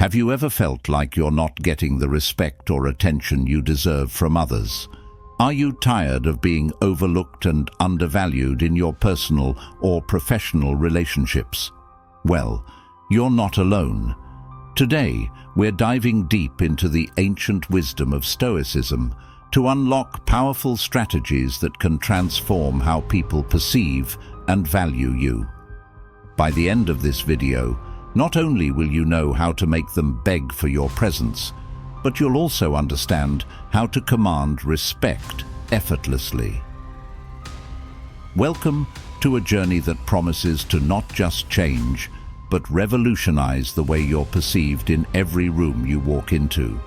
Have you ever felt like you're not getting the respect or attention you deserve from others? Are you tired of being overlooked and undervalued in your personal or professional relationships? Well, you're not alone. Today, we're diving deep into the ancient wisdom of Stoicism to unlock powerful strategies that can transform how people perceive and value you. By the end of this video, not only will you know how to make them beg for your presence, but you'll also understand how to command respect effortlessly. Welcome to a journey that promises to not just change, but revolutionize the way you're perceived in every room you walk into.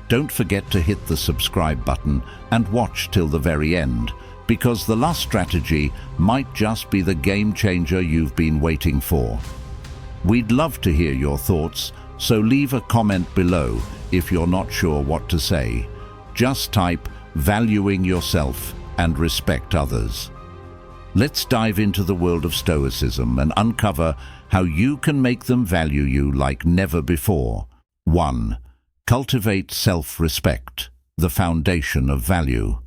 Don't forget to hit the subscribe button and watch till the very end, because the last strategy might just be the game changer you've been waiting for. We'd love to hear your thoughts, so leave a comment below if you're not sure what to say. Just type "valuing yourself and respect others." Let's dive into the world of Stoicism and uncover how you can make them value you like never before. 1. Cultivate self-respect, the foundation of value.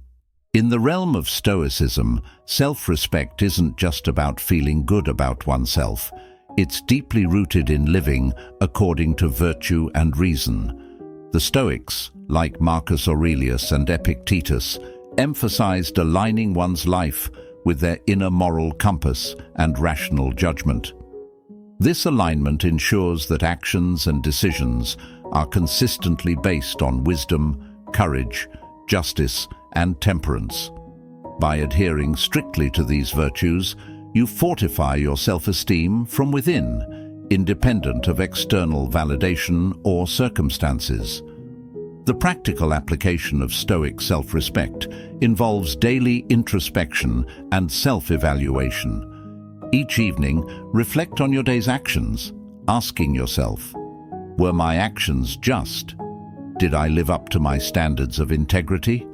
In the realm of Stoicism, self-respect isn't just about feeling good about oneself. It's deeply rooted in living according to virtue and reason. The Stoics, like Marcus Aurelius and Epictetus, emphasized aligning one's life with their inner moral compass and rational judgment. This alignment ensures that actions and decisions are consistently based on wisdom, courage, justice, and temperance. By adhering strictly to these virtues, you fortify your self-esteem from within, independent of external validation or circumstances. The practical application of Stoic self-respect involves daily introspection and self-evaluation. Each evening, reflect on your day's actions, asking yourself, were my actions just? Did I live up to my standards of integrity?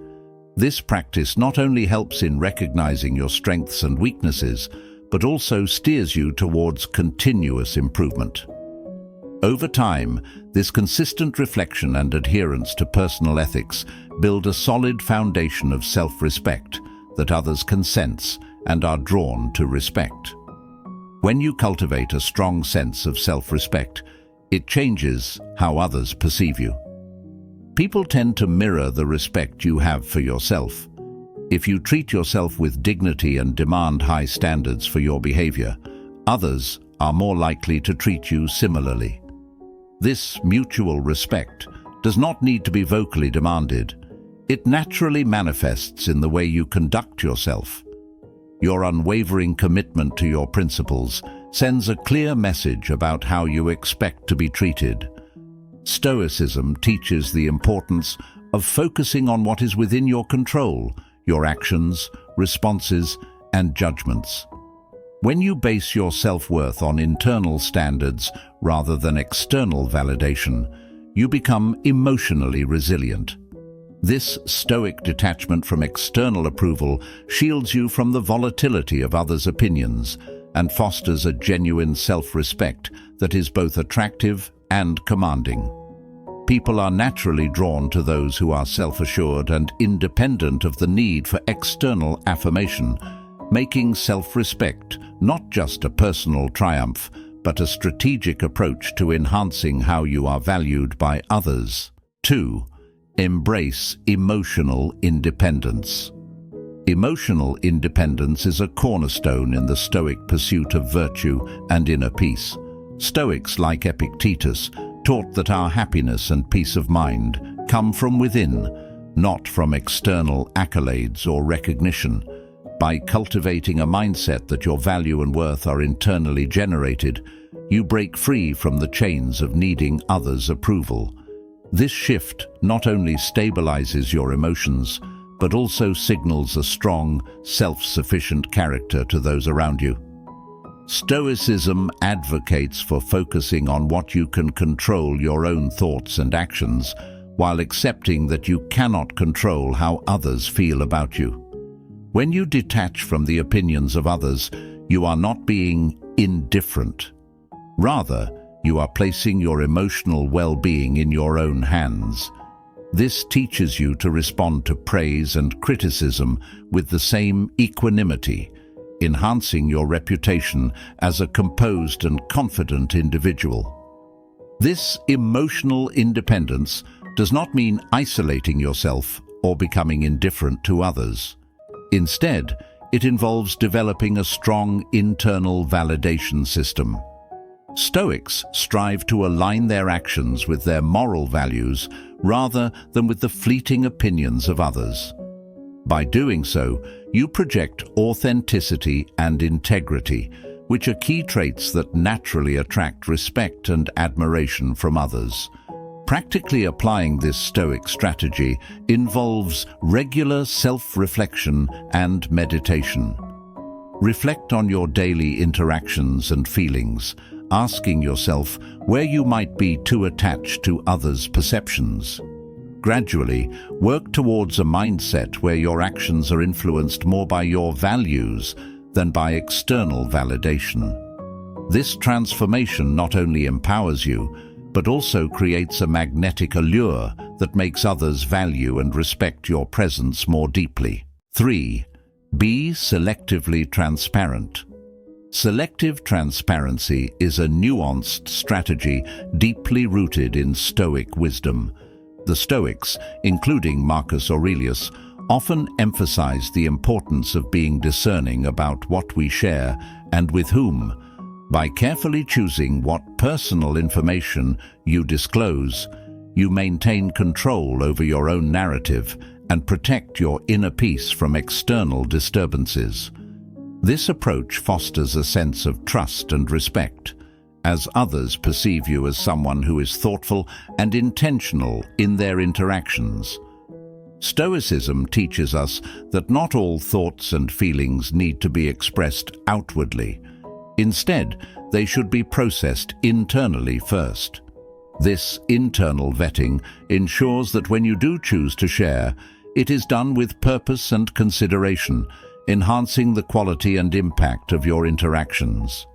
This practice not only helps in recognizing your strengths and weaknesses, but also steers you towards continuous improvement. Over time, this consistent reflection and adherence to personal ethics build a solid foundation of self-respect that others can sense and are drawn to respect. When you cultivate a strong sense of self-respect, it changes how others perceive you. People tend to mirror the respect you have for yourself. If you treat yourself with dignity and demand high standards for your behavior, others are more likely to treat you similarly. This mutual respect does not need to be vocally demanded. It naturally manifests in the way you conduct yourself. Your unwavering commitment to your principles sends a clear message about how you expect to be treated. Stoicism teaches the importance of focusing on what is within your control, your actions, responses, and judgments. When you base your self-worth on internal standards rather than external validation, you become emotionally resilient. This stoic detachment from external approval shields you from the volatility of others' opinions and fosters a genuine self-respect that is both attractive and commanding. People are naturally drawn to those who are self-assured and independent of the need for external affirmation, making self-respect not just a personal triumph, but a strategic approach to enhancing how you are valued by others. 2. Embrace emotional independence. Emotional independence is a cornerstone in the Stoic pursuit of virtue and inner peace. Stoics like Epictetus taught that our happiness and peace of mind come from within, not from external accolades or recognition. By cultivating a mindset that your value and worth are internally generated, you break free from the chains of needing others' approval. This shift not only stabilizes your emotions, but also signals a strong, self-sufficient character to those around you. Stoicism advocates for focusing on what you can control, your own thoughts and actions, while accepting that you cannot control how others feel about you. When you detach from the opinions of others, you are not being indifferent. Rather, You are placing your emotional well-being in your own hands. This teaches you to respond to praise and criticism with the same equanimity, enhancing your reputation as a composed and confident individual. This emotional independence does not mean isolating yourself or becoming indifferent to others. Instead, it involves developing a strong internal validation system. Stoics strive to align their actions with their moral values rather than with the fleeting opinions of others. By doing so, you project authenticity and integrity, which are key traits that naturally attract respect and admiration from others. Practically applying this Stoic strategy involves regular self-reflection and meditation. Reflect on your daily interactions and feelings, asking yourself where you might be too attached to others' perceptions. Gradually, work towards a mindset where your actions are influenced more by your values than by external validation. This transformation not only empowers you, but also creates a magnetic allure that makes others value and respect your presence more deeply. 3. Be selectively transparent. Selective transparency is a nuanced strategy deeply rooted in Stoic wisdom. The Stoics, including Marcus Aurelius, often emphasize the importance of being discerning about what we share and with whom. By carefully choosing what personal information you disclose, you maintain control over your own narrative and protect your inner peace from external disturbances. This approach fosters a sense of trust and respect, as others perceive you as someone who is thoughtful and intentional in their interactions. Stoicism teaches us that not all thoughts and feelings need to be expressed outwardly. Instead, they should be processed internally first. This internal vetting ensures that when you do choose to share, it is done with purpose and consideration, enhancing the quality and impact of your interactions.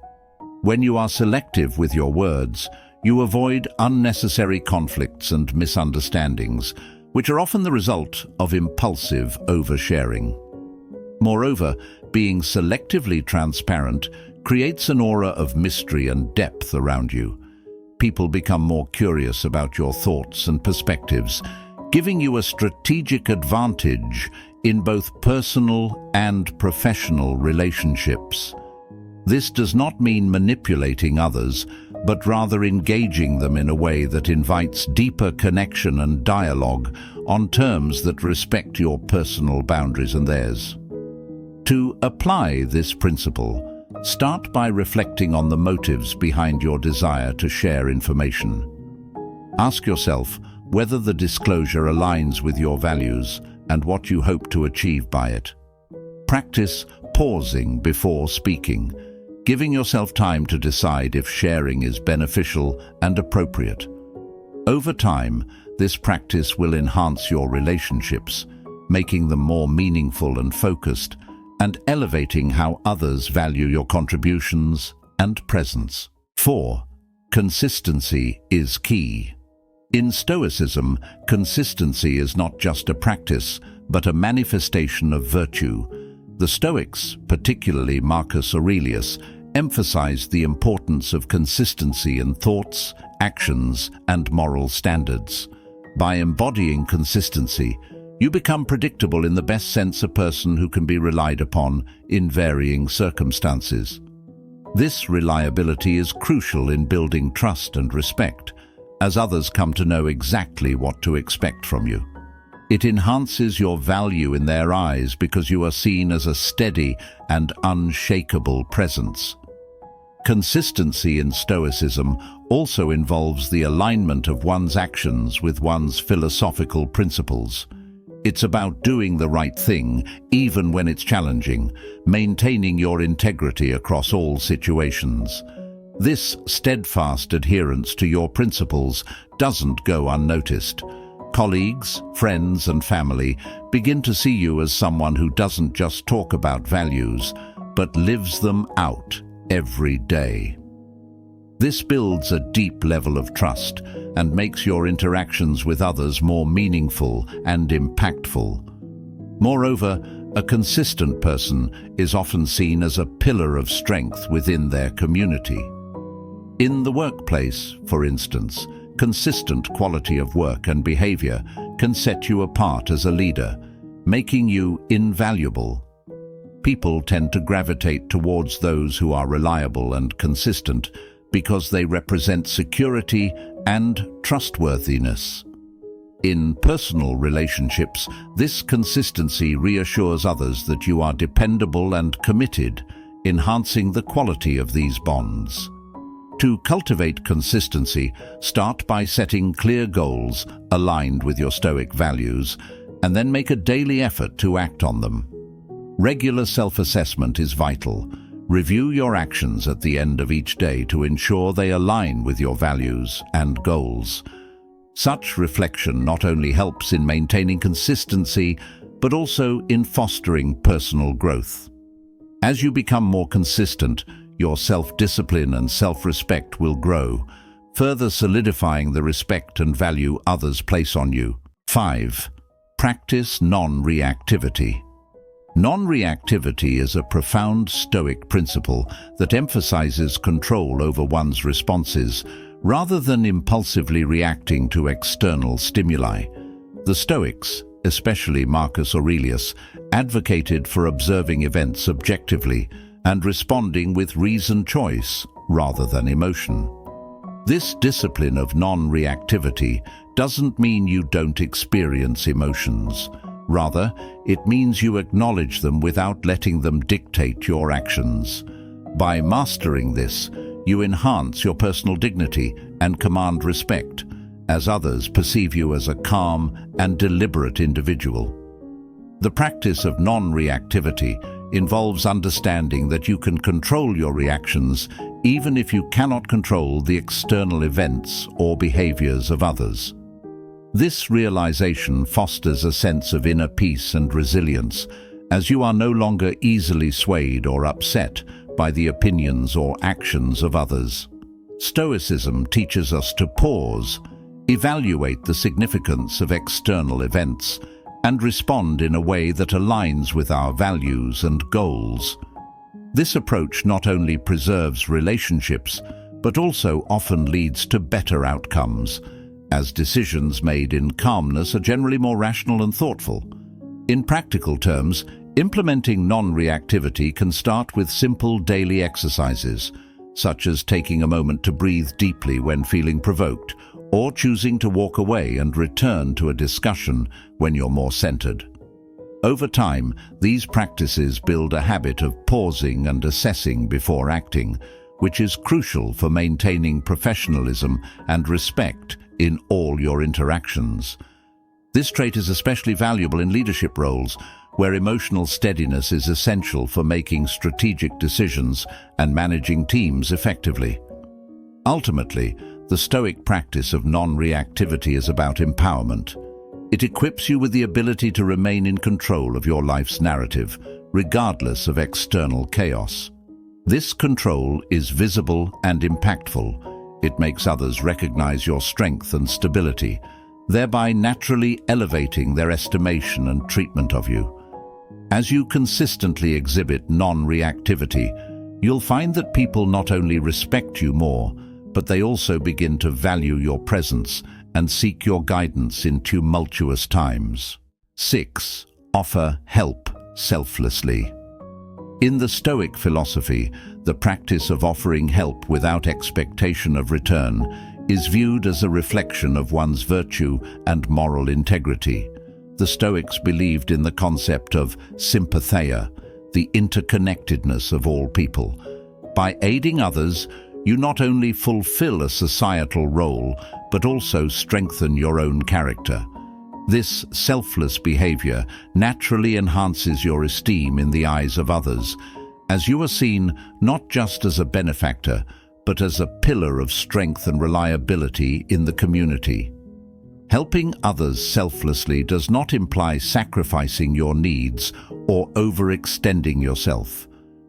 When you are selective with your words, you avoid unnecessary conflicts and misunderstandings, which are often the result of impulsive oversharing. Moreover, being selectively transparent creates an aura of mystery and depth around you. People become more curious about your thoughts and perspectives, giving you a strategic advantage in both personal and professional relationships. This does not mean manipulating others, but rather engaging them in a way that invites deeper connection and dialogue on terms that respect your personal boundaries and theirs. To apply this principle, start by reflecting on the motives behind your desire to share information. Ask yourself whether the disclosure aligns with your values and what you hope to achieve by it. Practice pausing before speaking, giving yourself time to decide if sharing is beneficial and appropriate. Over time, this practice will enhance your relationships, making them more meaningful and focused, and elevating how others value your contributions and presence. 4. Consistency is key. In Stoicism, consistency is not just a practice, but a manifestation of virtue. The Stoics, particularly Marcus Aurelius, emphasized the importance of consistency in thoughts, actions, and moral standards. By embodying consistency, you become predictable in the best sense, a person who can be relied upon in varying circumstances. This reliability is crucial in building trust and respect, as others come to know exactly what to expect from you. It enhances your value in their eyes because you are seen as a steady and unshakable presence. Consistency in Stoicism also involves the alignment of one's actions with one's philosophical principles. It's about doing the right thing, even when it's challenging, maintaining your integrity across all situations. This steadfast adherence to your principles doesn't go unnoticed. Colleagues, friends, and family begin to see you as someone who doesn't just talk about values, but lives them out every day. This builds a deep level of trust and makes your interactions with others more meaningful and impactful. Moreover, a consistent person is often seen as a pillar of strength within their community. In the workplace, for instance, consistent quality of work and behavior can set you apart as a leader, making you invaluable. People tend to gravitate towards those who are reliable and consistent because they represent security and trustworthiness. In personal relationships, this consistency reassures others that you are dependable and committed, enhancing the quality of these bonds. To cultivate consistency, start by setting clear goals aligned with your Stoic values, and then make a daily effort to act on them. Regular self-assessment is vital. Review your actions at the end of each day to ensure they align with your values and goals. Such reflection not only helps in maintaining consistency, but also in fostering personal growth. As you become more consistent, your self-discipline and self-respect will grow, further solidifying the respect and value others place on you. 5. Practice non-reactivity. Non-reactivity is a profound Stoic principle that emphasizes control over one's responses rather than impulsively reacting to external stimuli. The Stoics, especially Marcus Aurelius, advocated for observing events objectively and responding with reasoned choice rather than emotion. This discipline of non-reactivity doesn't mean you don't experience emotions. Rather, it means you acknowledge them without letting them dictate your actions. By mastering this, you enhance your personal dignity and command respect, as others perceive you as a calm and deliberate individual. The practice of non-reactivity involves understanding that you can control your reactions even if you cannot control the external events or behaviors of others. This realization fosters a sense of inner peace and resilience, as you are no longer easily swayed or upset by the opinions or actions of others. Stoicism teaches us to pause, evaluate the significance of external events, and respond in a way that aligns with our values and goals. This approach not only preserves relationships, but also often leads to better outcomes, as decisions made in calmness are generally more rational and thoughtful. In practical terms, implementing non-reactivity can start with simple daily exercises, such as taking a moment to breathe deeply when feeling provoked, or choosing to walk away and return to a discussion when you're more centered. Over time, these practices build a habit of pausing and assessing before acting, which is crucial for maintaining professionalism and respect in all your interactions. This trait is especially valuable in leadership roles, where emotional steadiness is essential for making strategic decisions and managing teams effectively. Ultimately, the Stoic practice of non-reactivity is about empowerment. It equips you with the ability to remain in control of your life's narrative, regardless of external chaos. This control is visible and impactful. It makes others recognize your strength and stability, thereby naturally elevating their estimation and treatment of you. As you consistently exhibit non-reactivity, you'll find that people not only respect you more, but they also begin to value your presence and seek your guidance in tumultuous times. 6. Offer help selflessly. In the Stoic philosophy, the practice of offering help without expectation of return is viewed as a reflection of one's virtue and moral integrity. The Stoics believed in the concept of sympatheia, the interconnectedness of all people. By aiding others, you not only fulfill a societal role, but also strengthen your own character. This selfless behavior naturally enhances your esteem in the eyes of others, as you are seen not just as a benefactor, but as a pillar of strength and reliability in the community. Helping others selflessly does not imply sacrificing your needs or overextending yourself.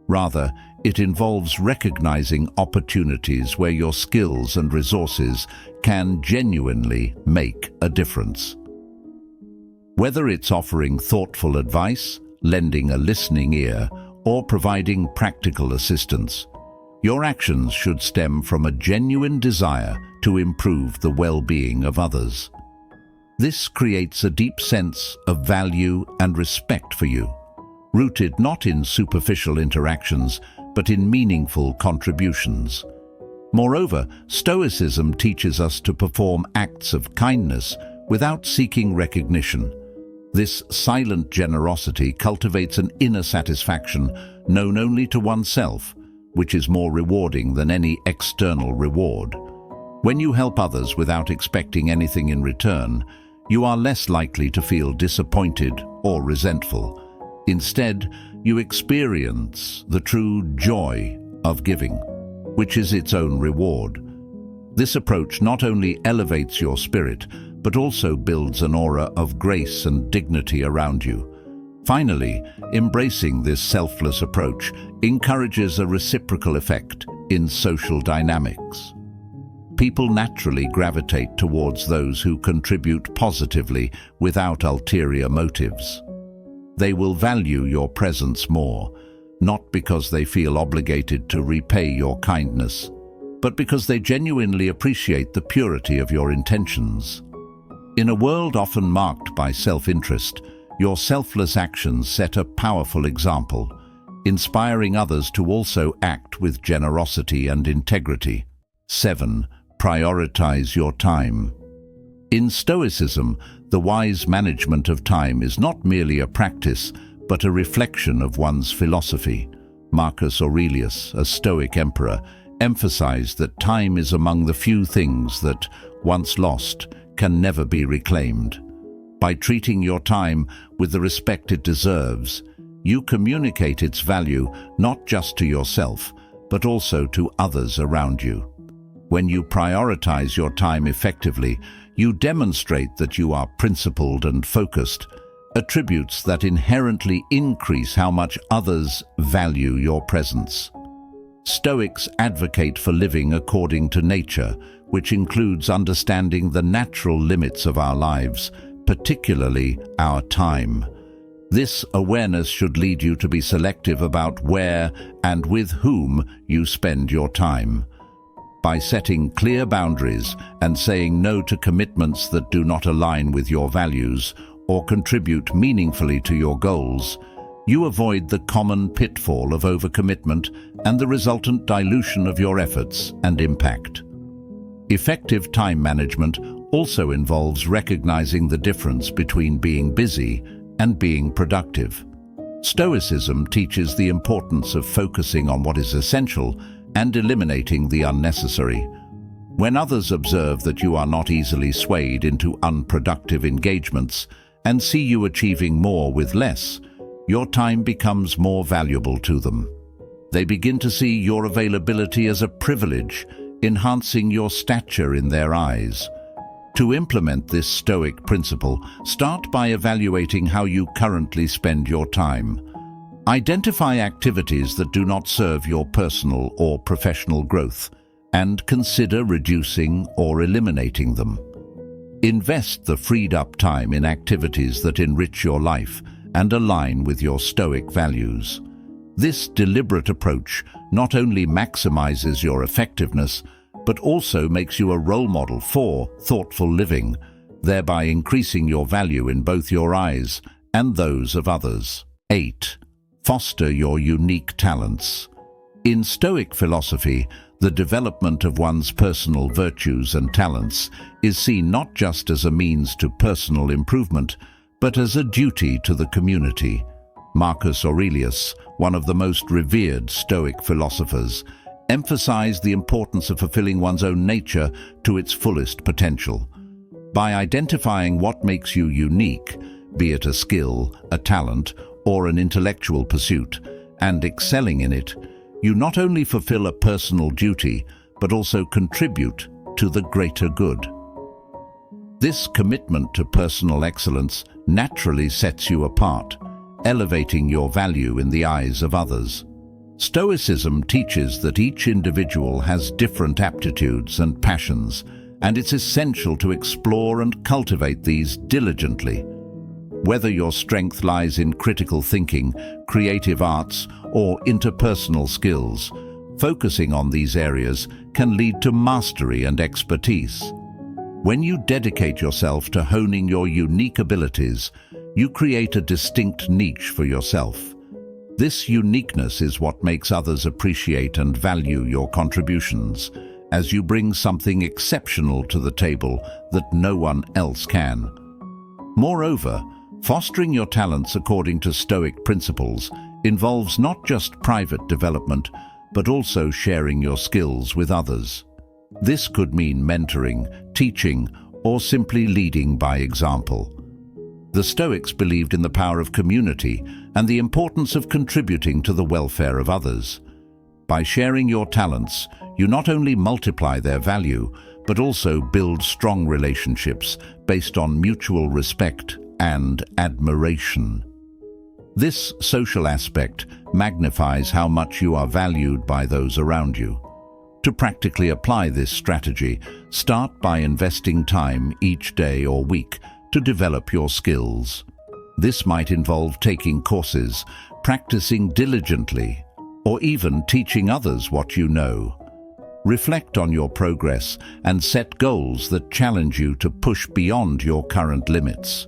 Rather, It involves recognizing opportunities where your skills and resources can genuinely make a difference. Whether it's offering thoughtful advice, lending a listening ear, or providing practical assistance, your actions should stem from a genuine desire to improve the well-being of others. This creates a deep sense of value and respect for you, rooted not in superficial interactions, but in meaningful contributions. Moreover, Stoicism teaches us to perform acts of kindness without seeking recognition. This silent generosity cultivates an inner satisfaction known only to oneself, which is more rewarding than any external reward. When you help others without expecting anything in return, you are less likely to feel disappointed or resentful. Instead, you experience the true joy of giving, which is its own reward. This approach not only elevates your spirit, but also builds an aura of grace and dignity around you. Finally, embracing this selfless approach encourages a reciprocal effect in social dynamics. People naturally gravitate towards those who contribute positively without ulterior motives. They will value your presence more, not because they feel obligated to repay your kindness, but because they genuinely appreciate the purity of your intentions. In a world often marked by self-interest, your selfless actions set a powerful example, inspiring others to also act with generosity and integrity. 7. Prioritize your time. In Stoicism, the wise management of time is not merely a practice, but a reflection of one's philosophy. Marcus Aurelius, a Stoic emperor, emphasized that time is among the few things that, once lost, can never be reclaimed. By treating your time with the respect it deserves, you communicate its value not just to yourself, but also to others around you. When you prioritize your time effectively, you demonstrate that you are principled and focused, attributes that inherently increase how much others value your presence. Stoics advocate for living according to nature, which includes understanding the natural limits of our lives, particularly our time. This awareness should lead you to be selective about where and with whom you spend your time. By setting clear boundaries and saying no to commitments that do not align with your values or contribute meaningfully to your goals, you avoid the common pitfall of overcommitment and the resultant dilution of your efforts and impact. Effective time management also involves recognizing the difference between being busy and being productive. Stoicism teaches the importance of focusing on what is essential and eliminating the unnecessary. When others observe that you are not easily swayed into unproductive engagements and see you achieving more with less, your time becomes more valuable to them. They begin to see your availability as a privilege, enhancing your stature in their eyes. To implement this Stoic principle, start by evaluating how you currently spend your time. Identify activities that do not serve your personal or professional growth, and consider reducing or eliminating them. Invest the freed-up time in activities that enrich your life and align with your Stoic values. This deliberate approach not only maximizes your effectiveness, but also makes you a role model for thoughtful living, thereby increasing your value in both your eyes and those of others. 8. Foster your unique talents. In Stoic philosophy, the development of one's personal virtues and talents is seen not just as a means to personal improvement, but as a duty to the community. Marcus Aurelius, one of the most revered Stoic philosophers, emphasized the importance of fulfilling one's own nature to its fullest potential. By identifying what makes you unique, be it a skill, a talent, or an intellectual pursuit, and excelling in it, you not only fulfill a personal duty, but also contribute to the greater good. This commitment to personal excellence naturally sets you apart, elevating your value in the eyes of others. Stoicism teaches that each individual has different aptitudes and passions, and it's essential to explore and cultivate these diligently. Whether your strength lies in critical thinking, creative arts, or interpersonal skills, focusing on these areas can lead to mastery and expertise. When you dedicate yourself to honing your unique abilities, you create a distinct niche for yourself. This uniqueness is what makes others appreciate and value your contributions, as you bring something exceptional to the table that no one else can. Moreover, fostering your talents according to Stoic principles involves not just private development, but also sharing your skills with others. This could mean mentoring, teaching, or simply leading by example. The Stoics believed in the power of community and the importance of contributing to the welfare of others. By sharing your talents, you not only multiply their value, but also build strong relationships based on mutual respect and admiration. This social aspect magnifies how much you are valued by those around you. To practically apply this strategy, start by investing time each day or week to develop your skills. This might involve taking courses, practicing diligently, or even teaching others what you know. Reflect on your progress and set goals that challenge you to push beyond your current limits.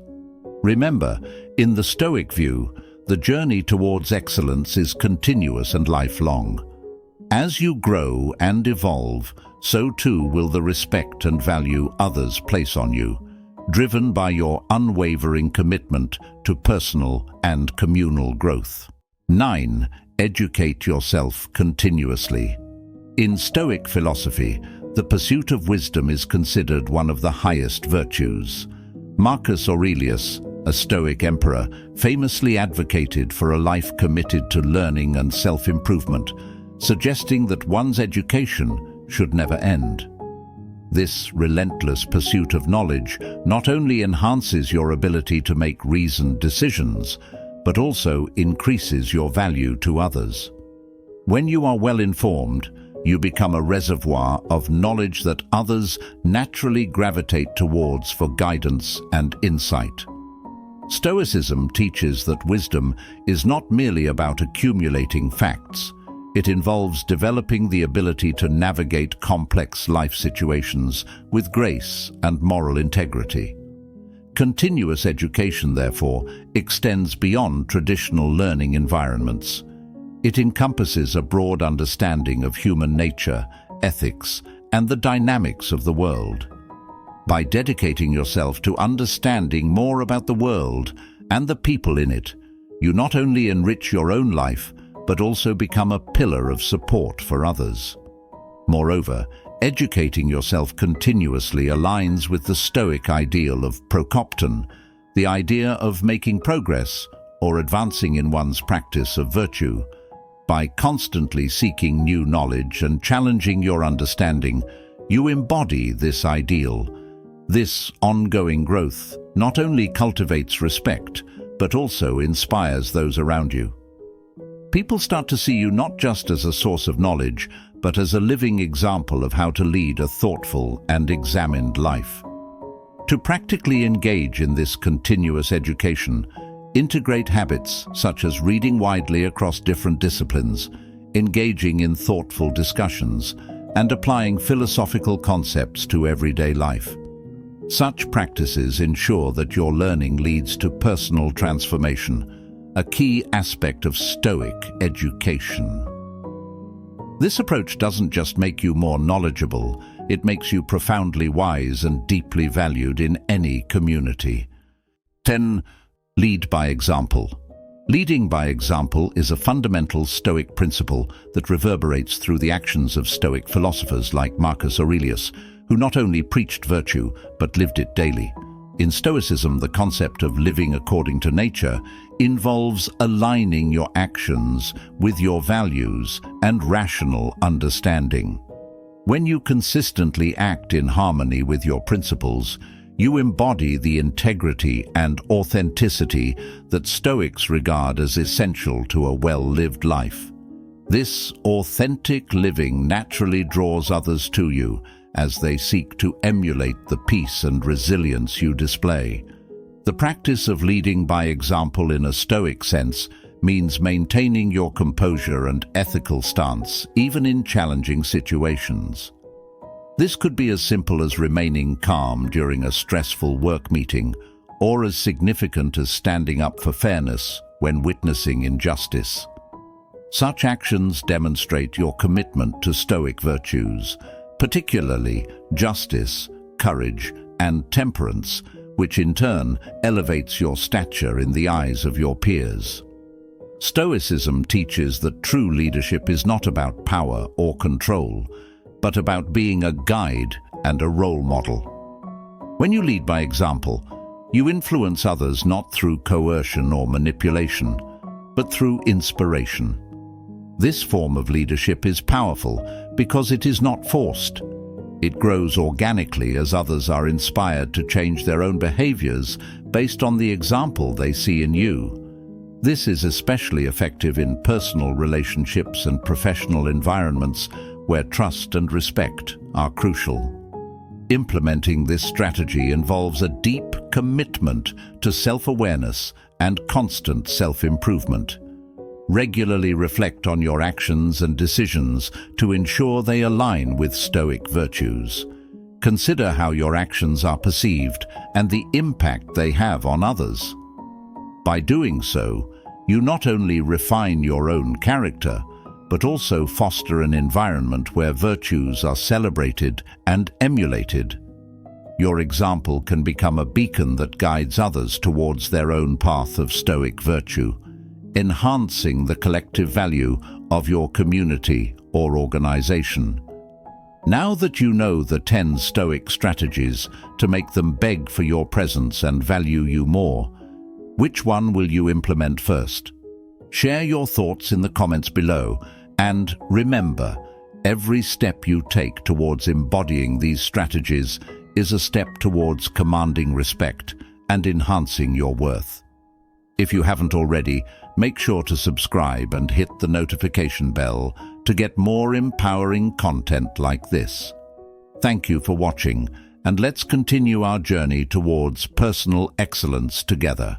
Remember, in the Stoic view, the journey towards excellence is continuous and lifelong. As you grow and evolve, so too will the respect and value others place on you, driven by your unwavering commitment to personal and communal growth. 9. Educate yourself continuously. In Stoic philosophy, the pursuit of wisdom is considered one of the highest virtues. Marcus Aurelius, a Stoic emperor, famously advocated for a life committed to learning and self-improvement, suggesting that one's education should never end. This relentless pursuit of knowledge not only enhances your ability to make reasoned decisions, but also increases your value to others. When you are well informed, you become a reservoir of knowledge that others naturally gravitate towards for guidance and insight. Stoicism teaches that wisdom is not merely about accumulating facts. It involves developing the ability to navigate complex life situations with grace and moral integrity. Continuous education, therefore, extends beyond traditional learning environments. It encompasses a broad understanding of human nature, ethics, and the dynamics of the world. By dedicating yourself to understanding more about the world and the people in it, you not only enrich your own life, but also become a pillar of support for others. Moreover, educating yourself continuously aligns with the Stoic ideal of prokopton, the idea of making progress or advancing in one's practice of virtue. By constantly seeking new knowledge and challenging your understanding, you embody this ideal. This ongoing growth not only cultivates respect, but also inspires those around you. People start to see you not just as a source of knowledge, but as a living example of how to lead a thoughtful and examined life. To practically engage in this continuous education, integrate habits such as reading widely across different disciplines, engaging in thoughtful discussions, and applying philosophical concepts to everyday life. Such practices ensure that your learning leads to personal transformation, a key aspect of Stoic education. This approach doesn't just make you more knowledgeable, it makes you profoundly wise and deeply valued in any community. 10. Lead by example. Leading by example is a fundamental Stoic principle that reverberates through the actions of Stoic philosophers like Marcus Aurelius, who not only preached virtue, but lived it daily. In Stoicism, the concept of living according to nature involves aligning your actions with your values and rational understanding. When you consistently act in harmony with your principles, you embody the integrity and authenticity that Stoics regard as essential to a well-lived life. This authentic living naturally draws others to you as they seek to emulate the peace and resilience you display. The practice of leading by example in a Stoic sense means maintaining your composure and ethical stance, even in challenging situations. This could be as simple as remaining calm during a stressful work meeting, or as significant as standing up for fairness when witnessing injustice. Such actions demonstrate your commitment to Stoic virtues, particularly justice, courage, and temperance, which in turn elevates your stature in the eyes of your peers. Stoicism teaches that true leadership is not about power or control, but about being a guide and a role model. When you lead by example, you influence others not through coercion or manipulation, but through inspiration. This form of leadership is powerful because it is not forced. It grows organically as others are inspired to change their own behaviors based on the example they see in you. This is especially effective in personal relationships and professional environments where trust and respect are crucial. Implementing this strategy involves a deep commitment to self-awareness and constant self-improvement. Regularly reflect on your actions and decisions to ensure they align with Stoic virtues. Consider how your actions are perceived and the impact they have on others. By doing so, you not only refine your own character, but also foster an environment where virtues are celebrated and emulated. Your example can become a beacon that guides others towards their own path of Stoic virtue, enhancing the collective value of your community or organization. Now that you know the 10 Stoic strategies to make them beg for your presence and value you more, which one will you implement first? Share your thoughts in the comments below, and remember, every step you take towards embodying these strategies is a step towards commanding respect and enhancing your worth. If you haven't already, make sure to subscribe and hit the notification bell to get more empowering content like this. Thank you for watching, and let's continue our journey towards personal excellence together.